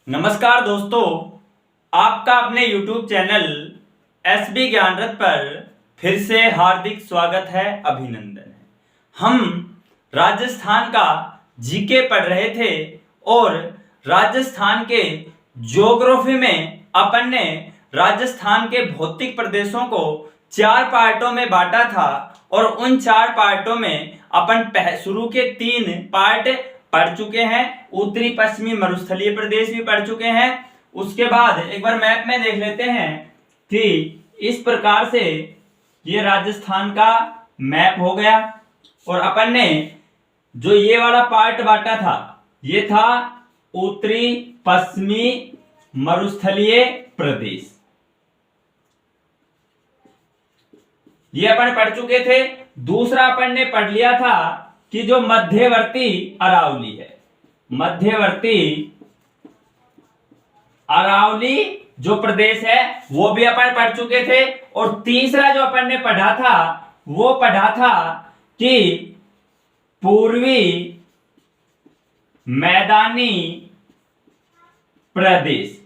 नमस्कार दोस्तों, आपका अपने YouTube चैनल SB ज्ञान रथ पर फिर से हार्दिक स्वागत है, अभिनंदन है। हम राजस्थान का जीके पढ़ रहे थे और राजस्थान के ज्योग्राफी में अपन ने राजस्थान के भौतिक प्रदेशों को 4 पार्टों में बांटा था और उन 4 पार्टों में अपन शुरू के 3 पार्ट पढ़ चुके हैं। उत्तरी पश्चिमी मरुस्थलीय प्रदेश भी पढ़ चुके हैं। उसके बाद एक बार मैप में देख लेते हैं कि इस प्रकार से ये राजस्थान का मैप हो गया और अपन ने जो ये वाला पार्ट बांटा था ये था उत्तरी पश्चिमी मरुस्थलीय प्रदेश। ये अपन पढ़ चुके थे। दूसरा अपन ने पढ़ लिया था कि जो मध्यवर्ती अरावली है, मध्यवर्ती अरावली जो प्रदेश है वो भी अपन पढ़ चुके थे। और तीसरा जो अपन ने पढ़ा था वो पढ़ा था कि पूर्वी मैदानी प्रदेश।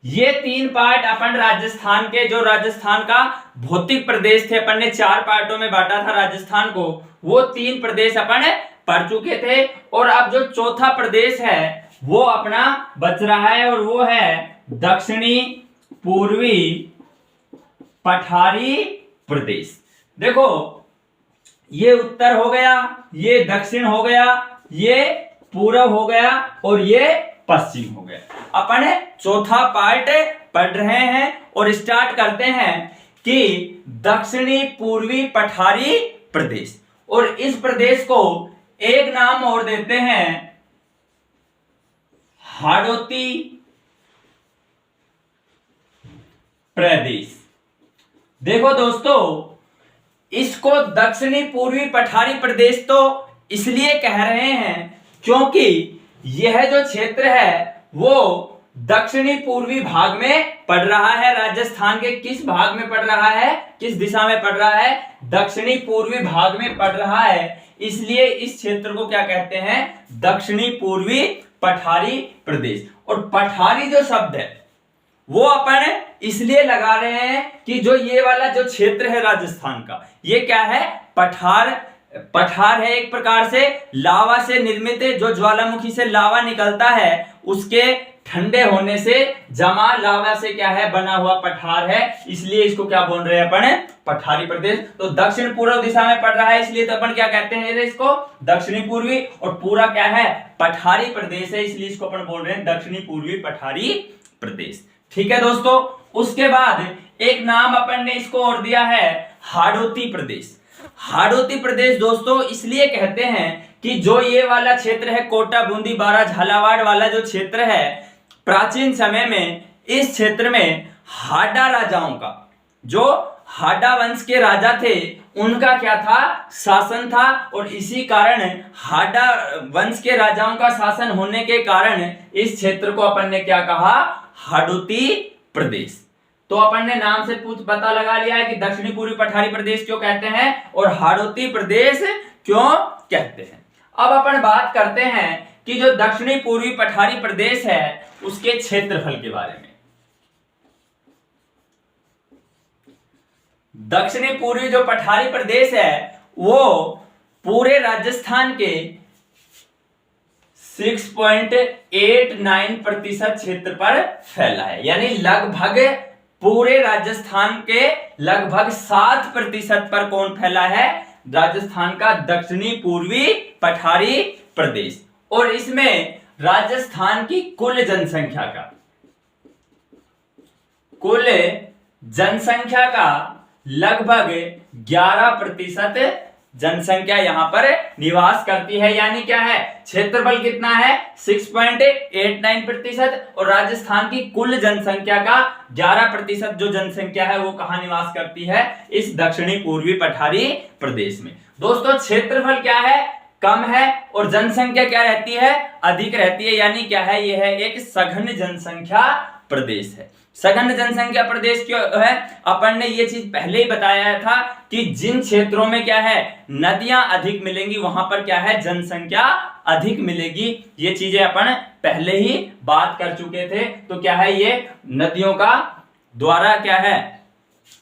ये 3 पार्ट अपन राजस्थान के, जो राजस्थान का भौतिक प्रदेश थे, अपन ने 4 पार्टों में बांटा था राजस्थान को, वो 3 प्रदेश अपन पढ़ चुके थे। और अब जो चौथा प्रदेश है वो अपना बच रहा है और वो है दक्षिणी पूर्वी पठारी प्रदेश। देखो, ये उत्तर हो गया, ये दक्षिण हो गया, ये पूर्व हो गया और ये पश्चिम हो गया। अपन चौथा पार्ट पढ़ रहे हैं और स्टार्ट करते हैं कि दक्षिणी पूर्वी पठारी प्रदेश। और इस प्रदेश को एक नाम और देते हैं हाड़ौती प्रदेश। देखो दोस्तों, इसको दक्षिणी पूर्वी पठारी प्रदेश तो इसलिए कह रहे हैं क्योंकि यह जो क्षेत्र है वो दक्षिणी पूर्वी भाग में पड़ रहा है। राजस्थान के किस भाग में पड़ रहा है, किस दिशा में पड़ रहा है? दक्षिणी पूर्वी भाग में पड़ रहा है। इसलिए इस क्षेत्र को क्या कहते हैं? दक्षिणी पूर्वी पठारी प्रदेश। और पठारी जो शब्द है वो अपन इसलिए लगा रहे हैं कि जो ये वाला जो क्षेत्र है राजस्थान का, ये क्या है? पठार है। एक प्रकार से लावा से निर्मित, जो ज्वालामुखी से लावा निकलता है उसके ठंडे होने से जमा लावा से क्या है बना हुआ पठार है। इसलिए इसको क्या बोल रहे हैं अपन? पठारी प्रदेश। तो दक्षिण पूर्व दिशा में पड़ रहा है, इसलिए तो अपन क्या कहते हैं इसको? दक्षिणी पूर्वी। और पूरा क्या है? पठारी प्रदेश है, इसलिए इसको अपन बोल रहे हैं दक्षिणी पूर्वी पठारी प्रदेश। ठीक है दोस्तों। उसके बाद एक नाम अपन ने इसको और दिया है हाड़ौती प्रदेश। हाड़ौती प्रदेश दोस्तों इसलिए कहते हैं कि जो ये वाला क्षेत्र है, कोटा, बूंदी, बारा, झालावाड़ वाला जो क्षेत्र है, प्राचीन समय में इस क्षेत्र में हाडा राजाओं का, जो हाडा वंश के राजा थे, उनका क्या था? शासन था। और इसी कारण हाडा वंश के राजाओं का शासन होने के कारण इस क्षेत्र को अपन ने क्या कहा? हाड़ौती प्रदेश। तो अपन ने नाम से पता लगा लिया है कि दक्षिणी पूर्वी पठारी प्रदेश क्यों कहते हैं और हाड़ौती प्रदेश क्यों कहते हैं। अब अपन बात करते हैं कि जो दक्षिणी पूर्वी पठारी प्रदेश है उसके क्षेत्रफल के बारे में। दक्षिणी पूर्वी जो पठारी प्रदेश है वो पूरे राजस्थान के 6.89% क्षेत्र पर फैला है। यानी लगभग पूरे राजस्थान के लगभग 7% पर कौन फैला है? राजस्थान का दक्षिणी पूर्वी पठारी प्रदेश। और इसमें राजस्थान की कुल जनसंख्या का लगभग 11% जनसंख्या यहां पर निवास करती है। यानी क्या है? क्षेत्रफल कितना है? 6.89%। और राजस्थान की कुल जनसंख्या का 11% जो जनसंख्या है वो कहां निवास करती है? इस दक्षिणी पूर्वी पठारी प्रदेश में। दोस्तों, क्षेत्रफल क्या है? कम है। और जनसंख्या क्या रहती है? अधिक रहती है। यानी क्या है? यह है एक सघन जनसंख्या प्रदेश है। सघन जनसंख्या प्रदेश क्यों है? अपन ने ये चीज पहले ही बताया था कि जिन क्षेत्रों में क्या है नदियां अधिक मिलेंगी वहां पर क्या है जनसंख्या अधिक मिलेगी। ये चीजें अपन पहले ही बात कर चुके थे। तो क्या है ये नदियों का द्वारा क्या है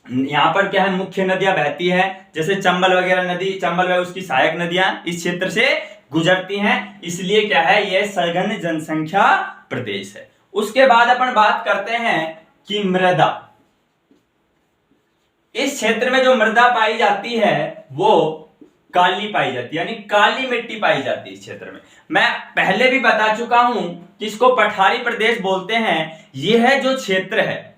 यहाँ पर क्या है मुख्य नदियां बहती है, जैसे चंबल वगैरह नदी, चंबल व उसकी सहायक नदियां इस क्षेत्र से गुजरती हैं, इसलिए क्या है ये सघन जनसंख्या प्रदेश है। उसके बाद अपन बात करते हैं कि मृदा, इस क्षेत्र में जो मृदा पाई जाती है वो काली पाई जाती है, यानी काली मिट्टी पाई जाती है इस क्षेत्र में। मैं पहले भी बता चुका हूं कि इसको पठारी प्रदेश बोलते हैं। यह जो क्षेत्र है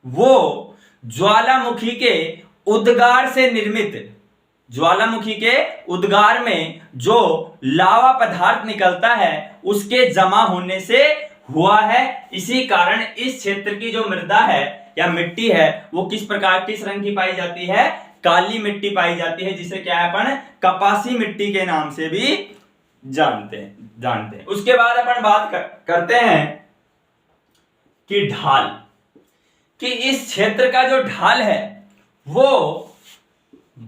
वो ज्वालामुखी के उद्गार से निर्मित, ज्वालामुखी के उद्गार में जो लावा पदार्थ निकलता है उसके जमा होने से हुआ है। इसी कारण इस क्षेत्र की जो मृदा है या मिट्टी है वो किस प्रकार किस रंग की पाई जाती है? काली मिट्टी पाई जाती है, जिसे क्या है अपन कपासी मिट्टी के नाम से भी जानते हैं। उसके बाद अपन बात करते हैं कि ढाल, कि इस क्षेत्र का जो ढाल है वो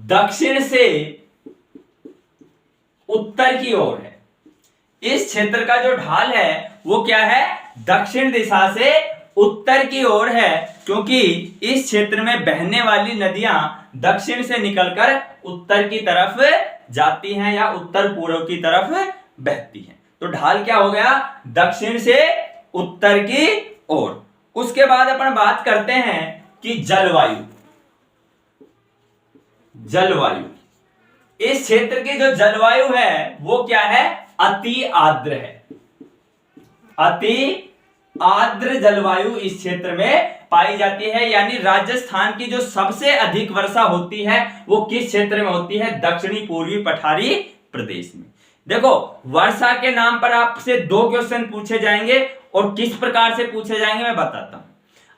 दक्षिण से उत्तर की ओर है। इस क्षेत्र का जो ढाल है वो क्या है दक्षिण दिशा से उत्तर की ओर है, क्योंकि इस क्षेत्र में बहने वाली नदियां दक्षिण से निकलकर उत्तर की तरफ जाती हैं या उत्तर पूर्व की तरफ बहती हैं। तो ढाल क्या हो गया दक्षिण से उत्तर की ओर। उसके बाद अपन बात करते हैं कि जलवायु, इस क्षेत्र की जो जलवायु है वो क्या है अति आर्द्र है। अति आर्द्र जलवायु इस क्षेत्र में पाई जाती है, यानी राजस्थान की जो सबसे अधिक वर्षा होती है वो किस क्षेत्र में होती है? दक्षिणी पूर्वी पठारी प्रदेश में। देखो वर्षा के नाम पर आपसे 2 क्वेश्चन पूछे जाएंगे और किस प्रकार से पूछे जाएंगे मैं बताता हूं।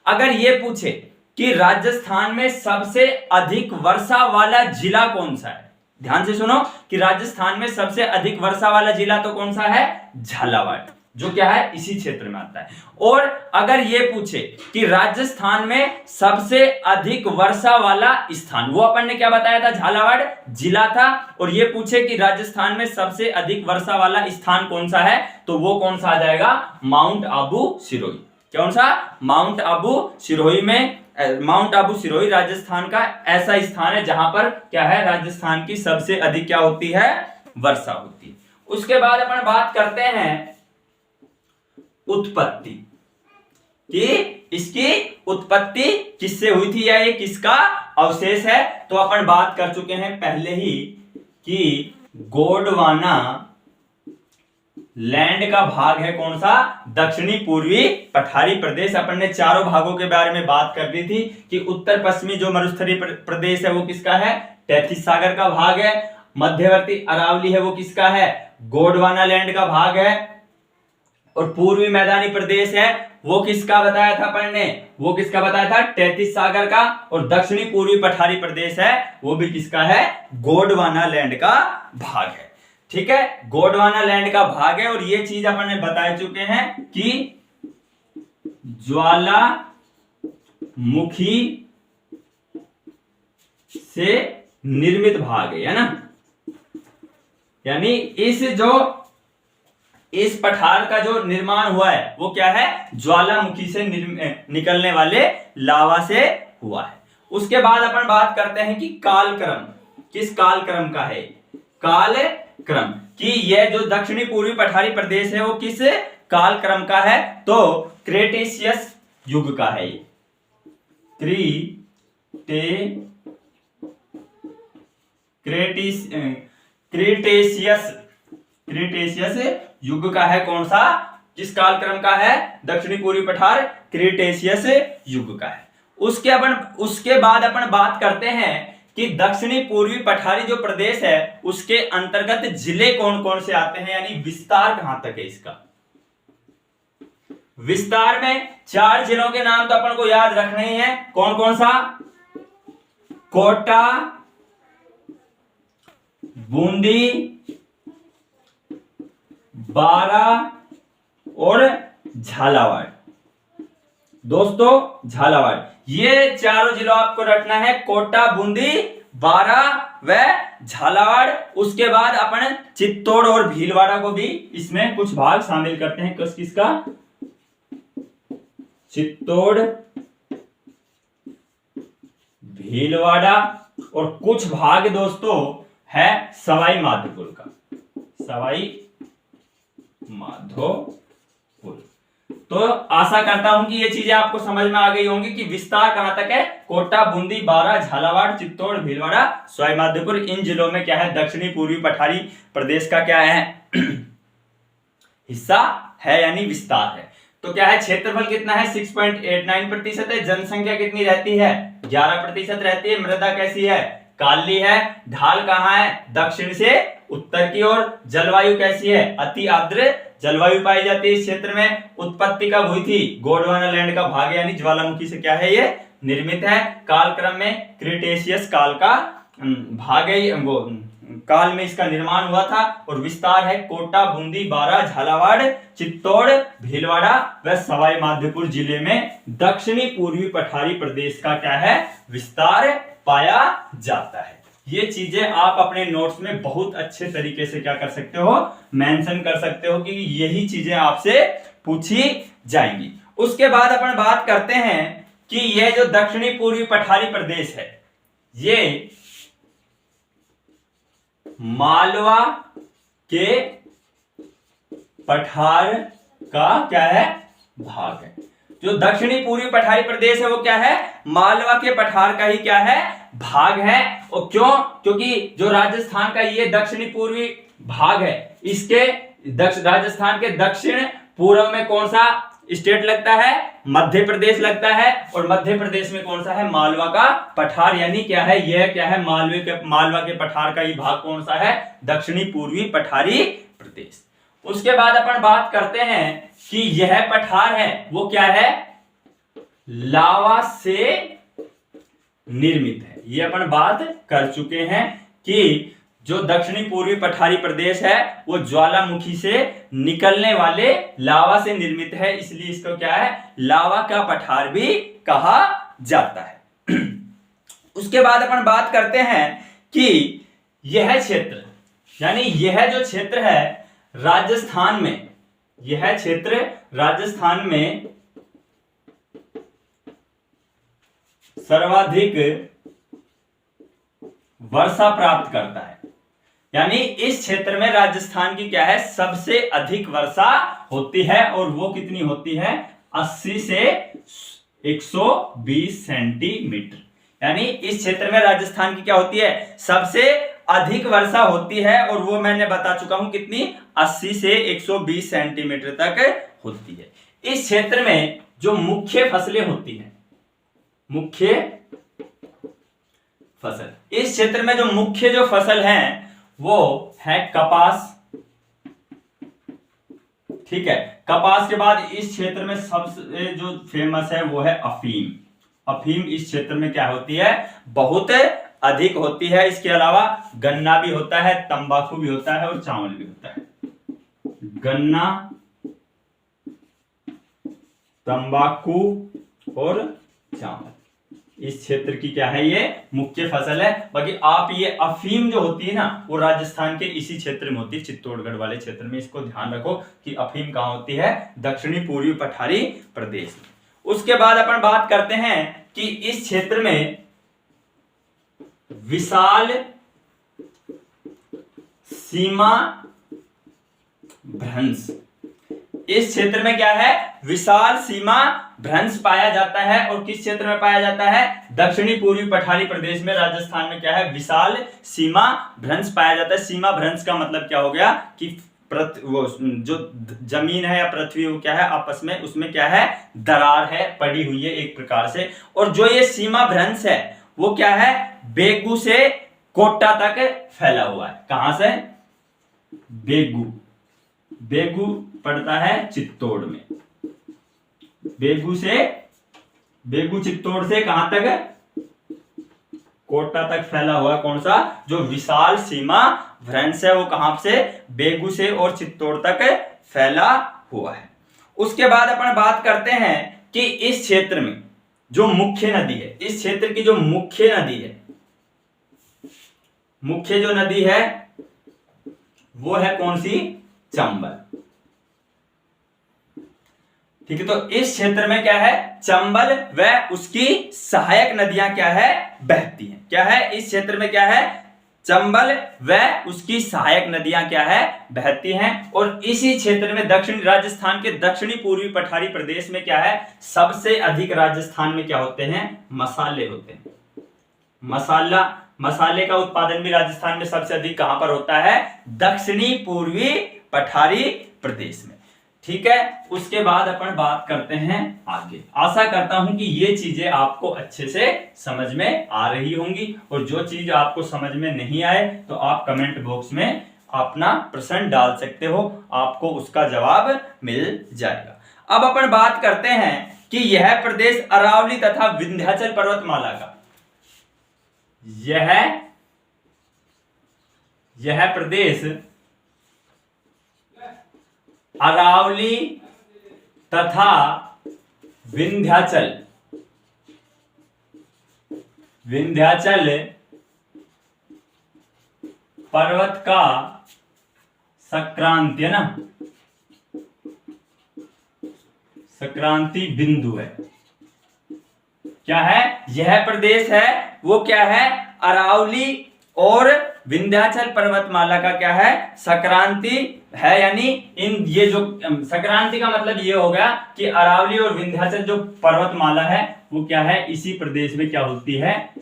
अगर ये पूछे कि राजस्थान में सबसे अधिक वर्षा वाला जिला कौन सा है, ध्यान से सुनो कि राजस्थान में सबसे अधिक वर्षा वाला जिला तो कौन सा है? झालावाड़, जो क्या है इसी क्षेत्र में आता है। और अगर ये पूछे कि राजस्थान में सबसे अधिक वर्षा वाला स्थान, वो अपन ने क्या बताया था? झालावाड़ जिला था। और ये पूछे कि राजस्थान में सबसे अधिक वर्षा वाला स्थान कौन सा है, तो वो कौन सा आ जाएगा? माउंट आबू सिरोही। कौन सा? माउंट आबू सिरोही में, माउंट आबू सिरोही राजस्थान का ऐसा स्थान है जहां पर क्या है राजस्थान की सबसे अधिक क्या होती है? वर्षा होती है। उसके बाद अपन बात करते हैं उत्पत्ति, कि इसकी उत्पत्ति किससे हुई थी या ये किसका अवशेष है। तो अपन बात कर चुके हैं पहले ही कि गोंडवाना लैंड का भाग है कौन सा? दक्षिणी पूर्वी पठारी प्रदेश। अपन ने चारों भागों के बारे में बात कर दी थी कि उत्तर पश्चिमी जो मरुस्थलीय प्रदेश है वो किसका है? तैथिस सागर का भाग है। मध्यवर्ती अरावली है वो किसका है? गोंडवाना लैंड का भाग है। और पूर्वी मैदानी प्रदेश है वो किसका बताया था अपन ने? वो किसका बताया था? तैथिस सागर का। और दक्षिणी पूर्वी पठारी प्रदेश है वो भी किसका है? गोंडवाना लैंड का भाग है। ठीक है, गोंडवाना लैंड का भाग है। और ये चीज अपन ने बता चुके हैं कि ज्वालामुखी से निर्मित भाग है ना, यानी इस पठार का जो निर्माण हुआ है वो क्या है? ज्वालामुखी से निकलने वाले लावा से हुआ है। उसके बाद अपन बात करते हैं कि कालक्रम, किस कालक्रम का है? कालक्रम, कि यह जो दक्षिणी पूर्वी पठारी प्रदेश है वो किस कालक्रम का है? तो क्रेटेशियस युग का है। क्रेटेशियस युग का है। कौन सा? किस कालक्रम का है? दक्षिणी पूर्वी पठार क्रेटेशियस युग का है। उसके बाद अपन बात करते हैं कि दक्षिणी पूर्वी पठारी जो प्रदेश है उसके अंतर्गत जिले कौन कौन से आते हैं, यानी विस्तार कहां तक है इसका? विस्तार में 4 जिलों के नाम तो अपन को याद रखने ही है। कौन कौन सा? कोटा, बूंदी, बारा और झालावाड़। दोस्तों झालावाड़। ये चारों जिलों आपको रखना है, कोटा, बूंदी, बारा व झालावाड़। उसके बाद अपन चित्तौड़ और भीलवाड़ा को भी इसमें कुछ भाग शामिल करते हैं। किसका? चित्तौड़, भीलवाड़ा और कुछ भाग दोस्तों है सवाई माधोपुर का, सवाई माधोपुर। तो आशा करता हूं कि ये चीजें आपको समझ में आ गई होंगी कि विस्तार कहां तक है। कोटा, बूंदी, बारा, झालावाड़, चित्तौड़, भीलवाड़ा, सवाई माधोपुर, इन जिलों में क्या है, दक्षिणी पूर्वी पठारी प्रदेश का क्या है हिस्सा है, यानी विस्तार है। तो क्या है, क्षेत्रफल कितना है, 6.89% है। जनसंख्या कितनी रहती है, 11% रहती है। मृदा कैसी है, काली है। ढाल कहाँ है, दक्षिण से उत्तर की ओर। जलवायु कैसी है, अति आर्द्र जलवायु पाई जाती है इस क्षेत्र में। उत्पत्ति कब हुई थी, गोंडवाना लैंड का भाग यानी ज्वालामुखी से क्या है, ये निर्मित है। कालक्रम में क्रिटेशियस काल का भाग है, वो काल में इसका निर्माण हुआ था। और विस्तार है कोटा, बूंदी, बारा, झालावाड़, चित्तौड़, भीलवाड़ा व सवाई माधोपुर जिले में दक्षिणी पूर्वी पठारी प्रदेश का क्या है, विस्तार पाया जाता है। ये चीजें आप अपने नोट्स में बहुत अच्छे तरीके से क्या कर सकते हो, मेंशन कर सकते हो कि यही चीजें आपसे पूछी जाएंगी। उसके बाद अपन बात करते हैं कि यह जो दक्षिणी पूर्वी पठारी प्रदेश है, ये मालवा के पठार का क्या है, भाग है। जो दक्षिणी पूर्वी पठारी प्रदेश है वो क्या है, मालवा के पठार का ही क्या है, भाग है। और क्यों, क्योंकि जो राजस्थान का ये दक्षिणी पूर्वी भाग है, इसके राजस्थान के दक्षिण पूर्व में कौन सा स्टेट लगता है, मध्य प्रदेश लगता है। और मध्य प्रदेश में कौन सा है, मालवा का पठार, यानी क्या है, यह क्या है, मालवा के पठार का ही भाग कौन सा है, दक्षिणी पूर्वी पठारी प्रदेश। उसके बाद अपन बात करते हैं कि यह पठार है वो क्या है, लावा से निर्मित है। ये अपन बात कर चुके हैं कि जो दक्षिणी पूर्वी पठारी प्रदेश है वो ज्वालामुखी से निकलने वाले लावा से निर्मित है, इसलिए इसको क्या है, लावा का पठार भी कहा जाता है। उसके बाद अपन बात करते हैं कि यह क्षेत्र, यानी यह जो क्षेत्र है राजस्थान में, यह क्षेत्र राजस्थान में सर्वाधिक वर्षा प्राप्त करता है। यानी इस क्षेत्र में राजस्थान की क्या है, सबसे अधिक वर्षा होती है। और वो कितनी होती है, 80 से 120 सेंटीमीटर। यानी इस क्षेत्र में राजस्थान की क्या होती है, सबसे अधिक वर्षा होती है। और वो मैंने बता चुका हूं कितनी, 80 से 120 सेंटीमीटर तक होती है। इस क्षेत्र में जो मुख्य फसलें होती हैं, मुख्य फसल, इस क्षेत्र में जो मुख्य जो फसल है वो है कपास। ठीक है, कपास के बाद इस क्षेत्र में सबसे जो फेमस है वो है अफीम। अफीम इस क्षेत्र में क्या होती है, बहुत अधिक होती है। इसके अलावा गन्ना भी होता है, तंबाकू भी होता है और चावल भी होता है। गन्ना, तंबाकू और चावल इस क्षेत्र की क्या है, ये मुख्य फसल है। बाकी आप ये अफीम जो होती है ना, वो राजस्थान के इसी क्षेत्र में होती है, चित्तौड़गढ़ वाले क्षेत्र में। इसको ध्यान रखो कि अफीम कहां होती है, दक्षिणी पूर्वी पठारी प्रदेश में। उसके बाद अपन बात करते हैं कि इस क्षेत्र में विशाल सीमा भ्रंश, इस क्षेत्र में क्या है, विशाल सीमा भ्रंश पाया जाता है। और किस क्षेत्र में पाया जाता है, दक्षिणी पूर्वी पठारी प्रदेश में, राजस्थान में क्या है, विशाल सीमा भ्रंश पाया जाता है। सीमा भ्रंश का मतलब क्या हो गया कि वो जो जमीन है या पृथ्वी वो क्या है, आपस में उसमें क्या है, दरार है, पड़ी हुई है एक प्रकार से। और जो ये सीमा भ्रंश है वो क्या है, बेगू से कोटा तक फैला हुआ है। कहां से, बेगू, बेगू पड़ता है चित्तौड़ में, बेगू से, बेगू चित्तौड़ से कहां तक, कोटा तक फैला हुआ। कौन सा, जो विशाल सीमा भ्रंश है वो कहां से, बेगू से और चित्तौड़ तक फैला हुआ है। उसके बाद अपन बात करते हैं कि इस क्षेत्र में जो मुख्य नदी है, इस क्षेत्र की जो मुख्य नदी है, मुख्य जो नदी है वो है कौन सी? चंबल। ठीक है, तो इस क्षेत्र में क्या है? चंबल व उसकी सहायक नदियां क्या है? बहती हैं। क्या है इस क्षेत्र में? क्या है? चंबल व उसकी सहायक नदियां क्या है? बहती हैं। और इसी क्षेत्र में दक्षिणी राजस्थान के दक्षिणी पूर्वी पठारी प्रदेश में क्या है? सबसे अधिक राजस्थान में क्या होते हैं? मसाले होते हैं। मसाले का उत्पादन भी राजस्थान में सबसे अधिक कहां पर होता है? दक्षिणी पूर्वी पठारी प्रदेश में। ठीक है, उसके बाद अपन बात करते हैं आगे। आशा करता हूं कि ये चीजें आपको अच्छे से समझ में आ रही होंगी, और जो चीज आपको समझ में नहीं आए तो आप कमेंट बॉक्स में अपना प्रश्न डाल सकते हो, आपको उसका जवाब मिल जाएगा। अब अपन बात करते हैं कि यह प्रदेश अरावली तथा विंध्याचल पर्वतमाला का, यह प्रदेश अरावली तथा विंध्याचल पर्वत का संक्रांति है ना, संक्रांति बिंदु है। क्या है? यह प्रदेश है वो क्या है? अरावली और विंध्याचल पर्वतमाला का क्या है? संक्रांति है। यानी इन ये जो संक्रांति का मतलब ये हो गया कि अरावली और विंध्याचल जो पर्वतमाला है वो क्या है? इसी प्रदेश में क्या होती है?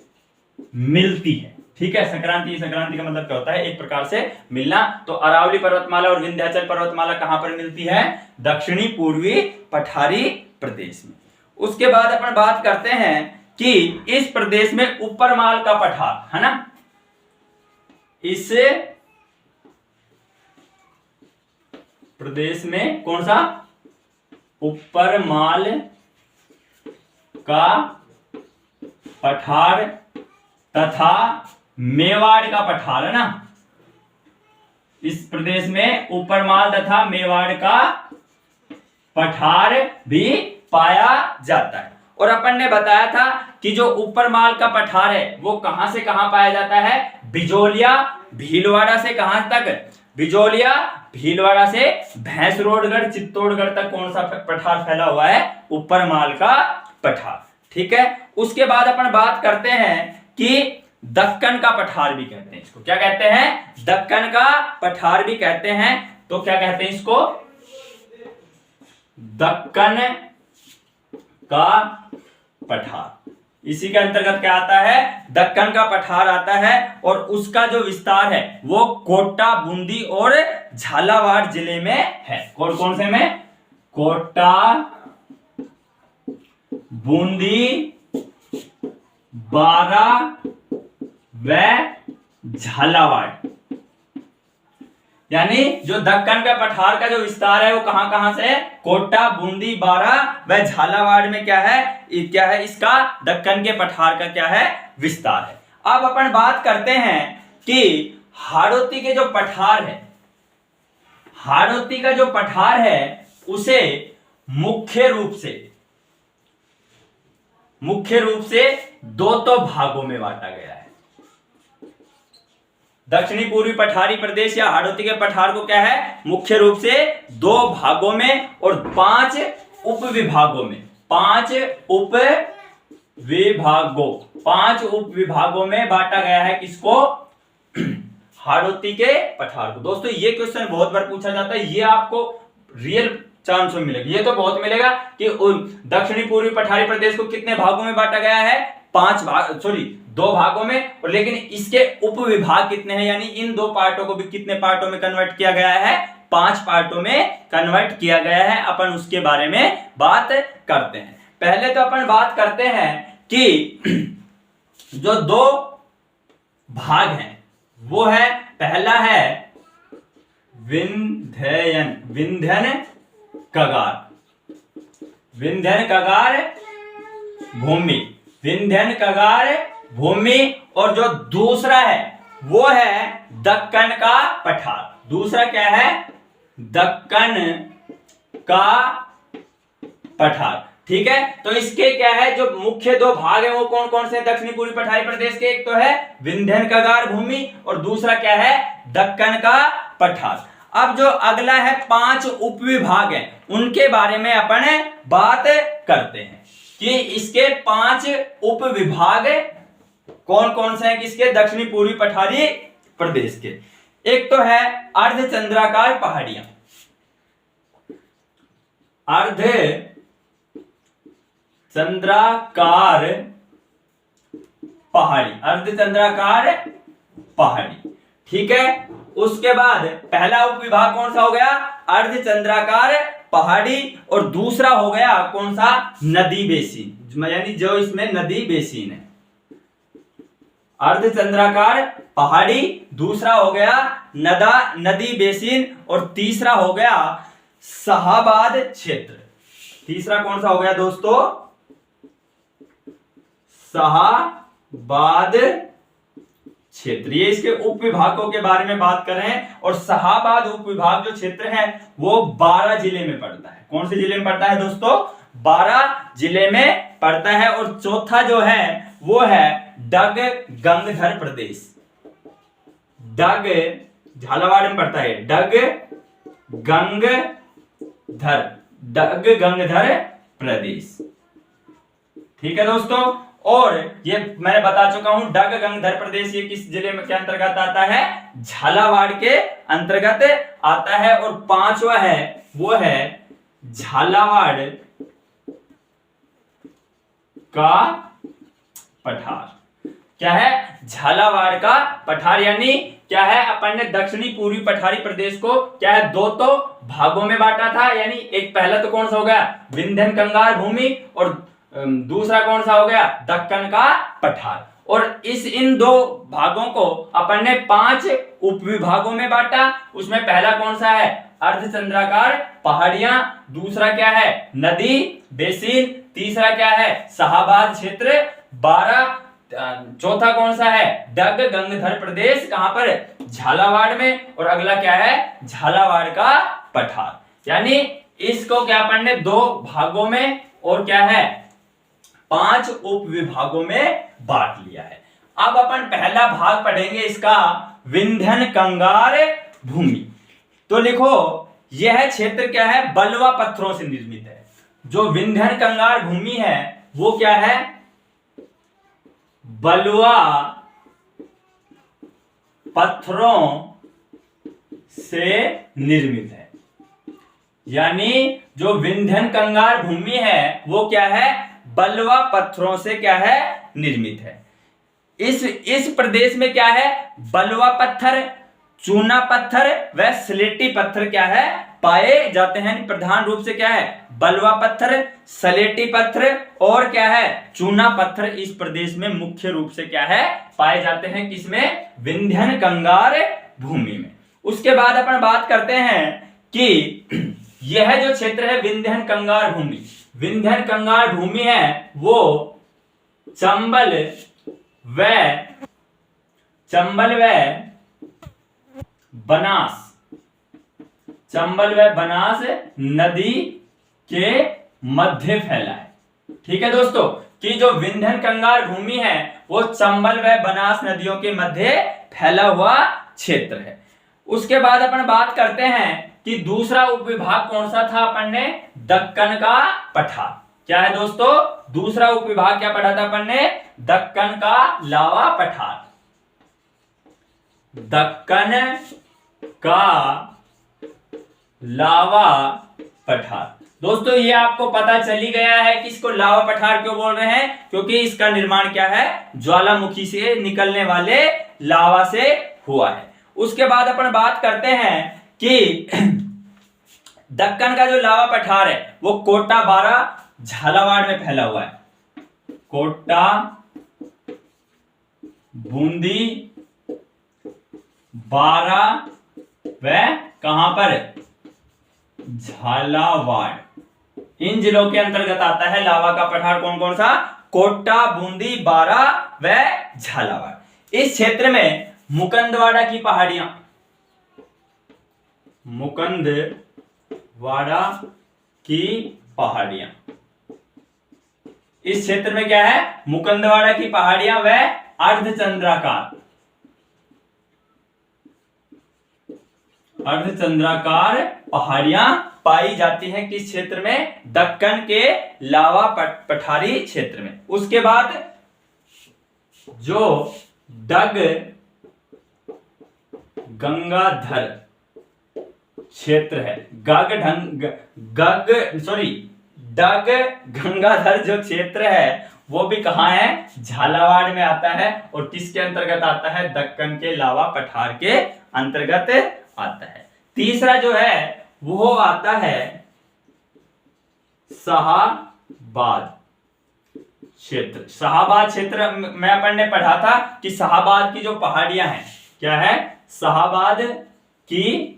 मिलती है। ठीक है, संक्रांति का मतलब क्या होता है? एक प्रकार से मिलना। तो अरावली पर्वतमाला और विंध्याचल पर्वतमाला कहां पर मिलती है? दक्षिणी पूर्वी पठारी प्रदेश में। उसके बाद अपन बात करते हैं कि इस प्रदेश में ऊपरमाल का पठार है ना, इस प्रदेश में कौन सा? ऊपरमाल का पठार तथा मेवाड़ का पठार है ना, इस प्रदेश में ऊपरमाल तथा मेवाड़ का पठार भी पाया जाता है। और अपन ने बताया था कि जो ऊपरमाल का पठार है वो कहां से कहां पाया जाता है? बिजोलिया भीलवाड़ा से कहां तक? बिजोलिया भीलवाड़ा से भैंसरोडगढ़ चित्तौड़गढ़ तक कौन सा पठार फैला हुआ है? ऊपरमाल का पठार। ठीक है, उसके बाद अपन बात करते हैं कि दक्कन का पठार भी कहते हैं इसको। क्या कहते हैं? दक्कन का पठार भी कहते हैं। तो क्या कहते हैं इसको? दक्कन का पठार। इसी के अंतर्गत क्या आता है? दक्कन का पठार आता है। और उसका जो विस्तार है वो कोटा, बूंदी और झालावाड़ जिले में है। कौन से में? कोटा, बूंदी, बारा व झालावाड़। यानी जो दक्कन का पठार का जो विस्तार है वो कहां कहां से? कोटा, बूंदी, बारा व झालावाड़ में क्या है? इसका दक्कन के पठार का क्या है? विस्तार है। अब अपन बात करते हैं कि हाड़ौती के जो पठार है, हाड़ौती का जो पठार है उसे मुख्य रूप से दो भागों में बांटा गया है। दक्षिणी पूर्वी पठारी प्रदेश या हाड़ौती के पठार को क्या है? मुख्य रूप से दो भागों में और 5 उपविभागों में बांटा गया है। किसको? हाड़ौती के पठार को। दोस्तों ये क्वेश्चन बहुत बार पूछा जाता है, ये आपको रियल चांस में मिलेगा। ये तो बहुत मिलेगा कि दक्षिणी पूर्वी पठारी प्रदेश को कितने भागों में बांटा गया है? 2 भागों में। और लेकिन इसके उपविभाग कितने हैं? यानी इन 2 पार्टों को भी कितने पार्टों में कन्वर्ट किया गया है? 5 पार्टों में कन्वर्ट किया गया है। अपन उसके बारे में बात करते हैं। पहले तो अपन बात करते हैं कि जो 2 भाग हैं वो है, पहला है विंध्यन कगार भूमि, और जो दूसरा है वो है दक्कन का पठार। दूसरा क्या है? दक्कन का पठार। ठीक है, तो इसके क्या है जो मुख्य दो भाग है वो कौन कौन से दक्षिणी पूर्वी पठारी प्रदेश के? एक तो है विंध्यन कंगार भूमि और दूसरा क्या है? दक्कन का पठार। अब जो अगला है 5 उपविभाग है उनके बारे में अपन बात करते हैं कि इसके 5 उपविभाग कौन कौन से हैं किसके? दक्षिणी पूर्वी पठारी प्रदेश के। एक तो है अर्धचंद्राकार पहाड़ियां, अर्ध चंद्राकार पहाड़ी, अर्धचंद्राकार पहाड़ी, ठीक है। उसके बाद पहला उपविभाग कौन सा हो गया? अर्धचंद्राकार पहाड़ी और दूसरा हो गया कौन सा? नदी बेसिन, यानी जो इसमें नदी बेसिन है। अर्धचंद्राकार पहाड़ी, दूसरा हो गया नदी बेसिन और तीसरा हो गया शाहाबाद क्षेत्र। तीसरा कौन सा हो गया दोस्तों? शाहाबाद क्षेत्र। ये इसके उपविभागों के बारे में बात कर रहे हैं और शाहाबाद उपविभाग जो क्षेत्र है वो 12 जिले में पड़ता है। कौन से जिले में पड़ता है दोस्तों? 12 जिले में पड़ता है। और चौथा जो है वो है डग गंगधर प्रदेश, डग झालावाड़ में पड़ता है, डग गंगधर प्रदेश, ठीक है दोस्तों। और ये मैंने बता चुका हूं डग गंगधर प्रदेश ये किस जिले में के अंतर्गत आता है? झालावाड़ के अंतर्गत आता है। और 5वां है वो है झालावाड़ का पठार। क्या है? झालावाड़ का पठार। यानी क्या है? अपन ने दक्षिणी पूर्वी पठारी प्रदेश को क्या है? 2 तो भागों में बांटा था, यानी एक पहला तो कौन सा हो गया? विंध्यन कंगार भूमि और दूसरा कौन सा हो गया? दक्कन का पठार। और इन 2 भागों को अपन ने 5 उपविभागों में बांटा। उसमें पहला कौन सा है? अर्धचंद्राकार पहाड़ियां, दूसरा क्या है? नदी बेसिन, तीसरा क्या है? शाहाबाद क्षेत्र, 12 चौथा कौन सा है? डग गंगधर प्रदेश, कहां पर? झालावाड़ में। और अगला क्या है? झालावाड़ का पठार। यानी इसको क्या अपन ने 2 भागों में और क्या है? 5 उपविभागों में बांट लिया है। अब अपन पहला भाग पढ़ेंगे इसका, विंध्यन कंगार भूमि। तो लिखो यह क्षेत्र क्या है? बलुआ पत्थरों से निर्मित है। जो विंध्यन कंगार भूमि है वो क्या है? बलुआ पत्थरों से निर्मित है। यानी जो विंध्यन कंगार भूमि है वो क्या है? बलुआ पत्थरों से क्या है? निर्मित है। इस प्रदेश में क्या है? बलुआ पत्थर, चूना पत्थर व स्लेटी पत्थर क्या है? पाए जाते हैं। प्रधान रूप से क्या है? बलुआ पत्थर, स्लेटी पत्थर और क्या है? चूना पत्थर इस प्रदेश में मुख्य रूप से क्या है? पाए जाते हैं। किसमें? विंध्यन कंगार भूमि में। उसके बाद अपन बात करते हैं कि यह जो क्षेत्र है विंध्यन कंगार भूमि, विंध्यन कंगार भूमि है वो चंबल व बनास नदी के मध्य फैला है। ठीक है दोस्तों, कि जो विंध्यन कंगार भूमि है वो चंबल व बनास नदियों के मध्य फैला हुआ क्षेत्र है। उसके बाद अपन बात करते हैं कि दूसरा उपविभाग कौन सा था? अपन ने दक्कन का पठार। क्या है दोस्तों? दूसरा उपविभाग क्या पढ़ा था अपन ने? दक्कन का लावा पठार। दक्कन का लावा पठार। दोस्तों ये आपको पता चली गया है कि इसको लावा पठार क्यों बोल रहे हैं? क्योंकि इसका निर्माण क्या है? ज्वालामुखी से निकलने वाले लावा से हुआ है। उसके बाद अपन बात करते हैं कि दक्कन का जो लावा पठार है वो कोटा 12 झालावाड़ में फैला हुआ है। कोटा, बूंदी, 12 व कहां पर? झालावाड़। इन जिलों के अंतर्गत आता है लावा का पठार। कौन कौन सा? कोटा, बूंदी, 12 व झालावाड़। इस क्षेत्र में मुकंदवाड़ा की पहाड़ियां, मुकंदवाड़ा की पहाड़ियां इस क्षेत्र में क्या है, मुकुंदवाड़ा की पहाड़ियां व अर्धचंद्राकार पहाड़ियां पाई जाती हैं। किस क्षेत्र में, दक्कन के लावा पठारी क्षेत्र में। उसके बाद जो डग गंगाधर क्षेत्र है, डग गंगाधर जो क्षेत्र है वो भी कहां है, झालावाड़ में आता है। और किसके अंतर्गत आता है, दक्कन के लावा पठार के अंतर्गत आता है। तीसरा जो है वो आता है शाहाबाद क्षेत्र। शाहाबाद क्षेत्र में अपन ने पढ़ा था कि शाहाबाद की जो पहाड़ियां हैं, क्या है, शाहाबाद की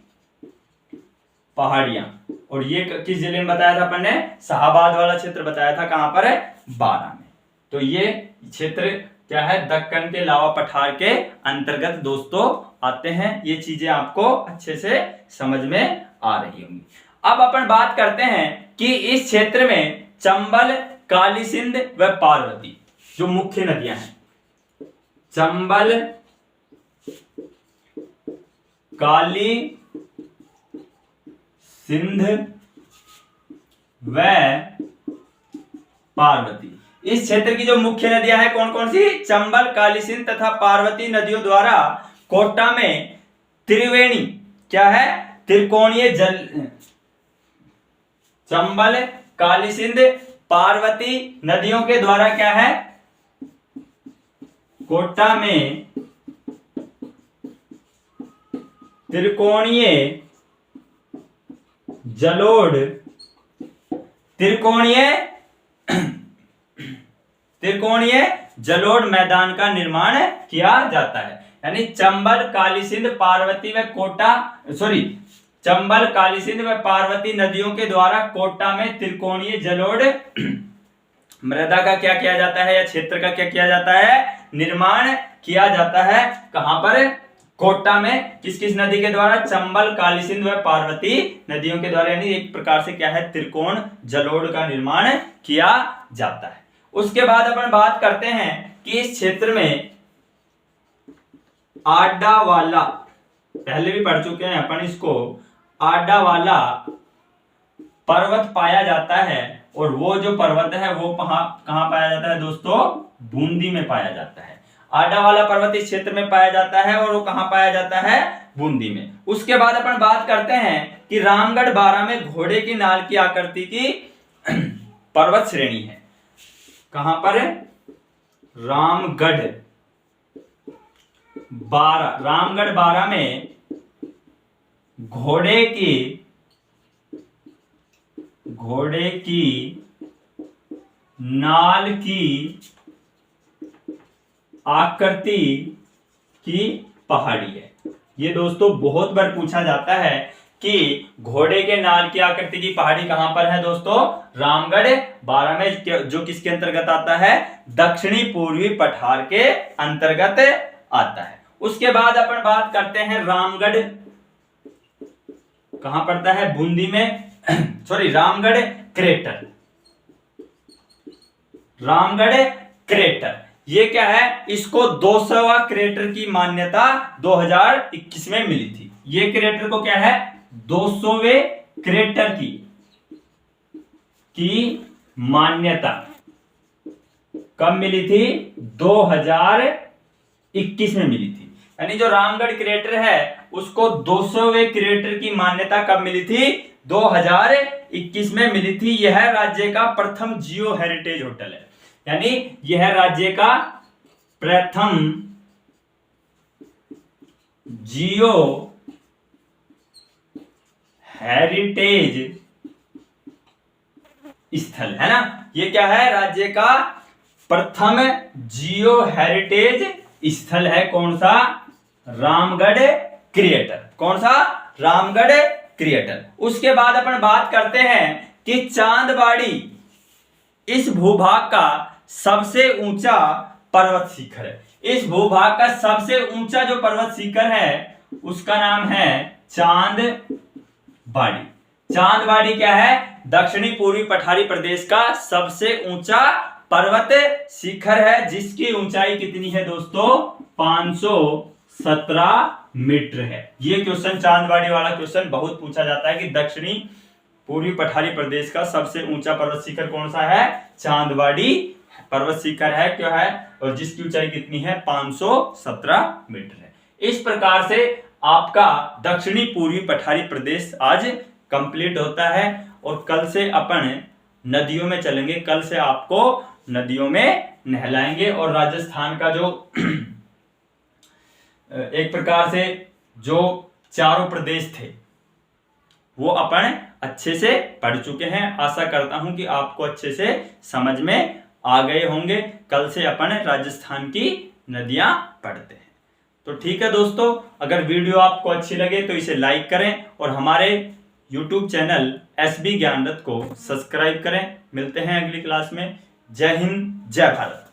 पहाड़ियां। और ये किस जिले में बताया था अपन ने, शाहाबाद वाला क्षेत्र बताया था, कहां पर है, बारां में। तो ये क्षेत्र क्या है, दक्कन के लावा पठार के अंतर्गत दोस्तों आते हैं। ये चीजें आपको अच्छे से समझ में आ रही होंगी। अब अपन बात करते हैं कि इस क्षेत्र में चंबल, काली सिंध व पार्वती जो मुख्य नदियां हैं, चंबल, काली सिंध व पार्वती, इस क्षेत्र की जो मुख्य नदियां हैं कौन कौन सी, चंबल, काली सिंध तथा पार्वती नदियों द्वारा कोटा में त्रिवेणी, क्या है, त्रिकोणीय जल, चंबल, काली सिंध, पार्वती नदियों के द्वारा क्या है, कोटा में त्रिकोणीय जलोढ़, त्रिकोणीय जलोढ़ मैदान का निर्माण किया जाता है। यानी चंबल, काली सिंध, पार्वती व चंबल, काली सिंध व पार्वती नदियों के द्वारा कोटा में त्रिकोणीय जलोढ़ मृदा का क्या किया जाता है, या क्षेत्र का क्या किया जाता है, निर्माण किया जाता है। कहां पर, कोटा में। किस किस नदी के द्वारा, चंबल, काली सिंध व पार्वती नदियों के द्वारा, यानी एक प्रकार से क्या है, त्रिकोण जलोढ़ का निर्माण किया जाता है। उसके बाद अपन बात करते हैं कि इस क्षेत्र में आडावाला, पहले भी पढ़ चुके हैं अपन इसको, आडावाला पर्वत पाया जाता है। और वो जो पर्वत है वो कहां पाया जाता है दोस्तों, बूंदी में पाया जाता है। आडावाला पर्वत इस क्षेत्र में पाया जाता है और वो कहां पाया जाता है, बूंदी में। उसके बाद अपन बात करते हैं कि रामगढ़ बारां में घोड़े की नाल की आकृति की पर्वत श्रेणी है। कहां पर है, रामगढ़ बारां में घोड़े की नाल की आकृति की पहाड़ी है। ये दोस्तों बहुत बार पूछा जाता है कि घोड़े के नाल की आकृति की पहाड़ी कहां पर है दोस्तों, रामगढ़ बारां में, जो किसके अंतर्गत आता है, दक्षिणी पूर्वी पठार के अंतर्गत आता है। उसके बाद अपन बात करते हैं रामगढ़ कहां पड़ता है, बूंदी में, रामगढ़ क्रेटर। ये क्या है, इसको 200वां क्रेटर की मान्यता 2021 में मिली थी। ये क्रेटर को क्या है, 200वें क्रेटर की मान्यता कब मिली थी, 2021 में मिली थी। यानी जो रामगढ़ क्रेटर है उसको 200वें क्रेटर की मान्यता कब मिली थी, 2021 में मिली थी। यह राज्य का प्रथम जियो हेरिटेज होटल है। यानी यह राज्य का प्रथम जियो हेरिटेज स्थल है ना। ये क्या है, राज्य का प्रथम जियो हेरिटेज स्थल है। कौन सा, रामगढ़ क्रिएटर। कौन सा, रामगढ़ क्रिएटर। उसके बाद अपन बात करते हैं कि चांदबाड़ी इस भूभाग का सबसे ऊंचा पर्वत शिखर है। इस भूभाग का सबसे ऊंचा जो पर्वत शिखर है उसका नाम है चांदबाड़ी। चांदबाड़ी क्या है, दक्षिणी पूर्वी पठारी प्रदेश का सबसे ऊंचा पर्वत शिखर है जिसकी ऊंचाई कितनी है दोस्तों? 517 मीटर है। ये क्वेश्चन चांदवाड़ी वाला क्वेश्चन बहुत पूछा जाता है कि दक्षिणी पूर्वी पठारी प्रदेश का सबसे ऊंचा पर्वत शिखर कौन सा है? चांदवाड़ी पर्वत शिखर है, क्या है, और जिसकी ऊंचाई कितनी है? 517 मीटर है। इस प्रकार से आपका दक्षिणी पूर्वी पठारी प्रदेश आज कंप्लीट होता है और कल से अपन नदियों में चलेंगे। कल से आपको नदियों में नहलाएंगे और राजस्थान का जो एक प्रकार से जो चारों प्रदेश थे वो अपन अच्छे से पढ़ चुके हैं। आशा करता हूं कि आपको अच्छे से समझ में आ गए होंगे। कल से अपन राजस्थान की नदियां पढ़ते हैं। तो ठीक है दोस्तों, अगर वीडियो आपको अच्छी लगे तो इसे लाइक करें और हमारे YouTube चैनल SB ज्ञानरथ को सब्सक्राइब करें। मिलते हैं अगली क्लास में। जय हिंद, जय भारत।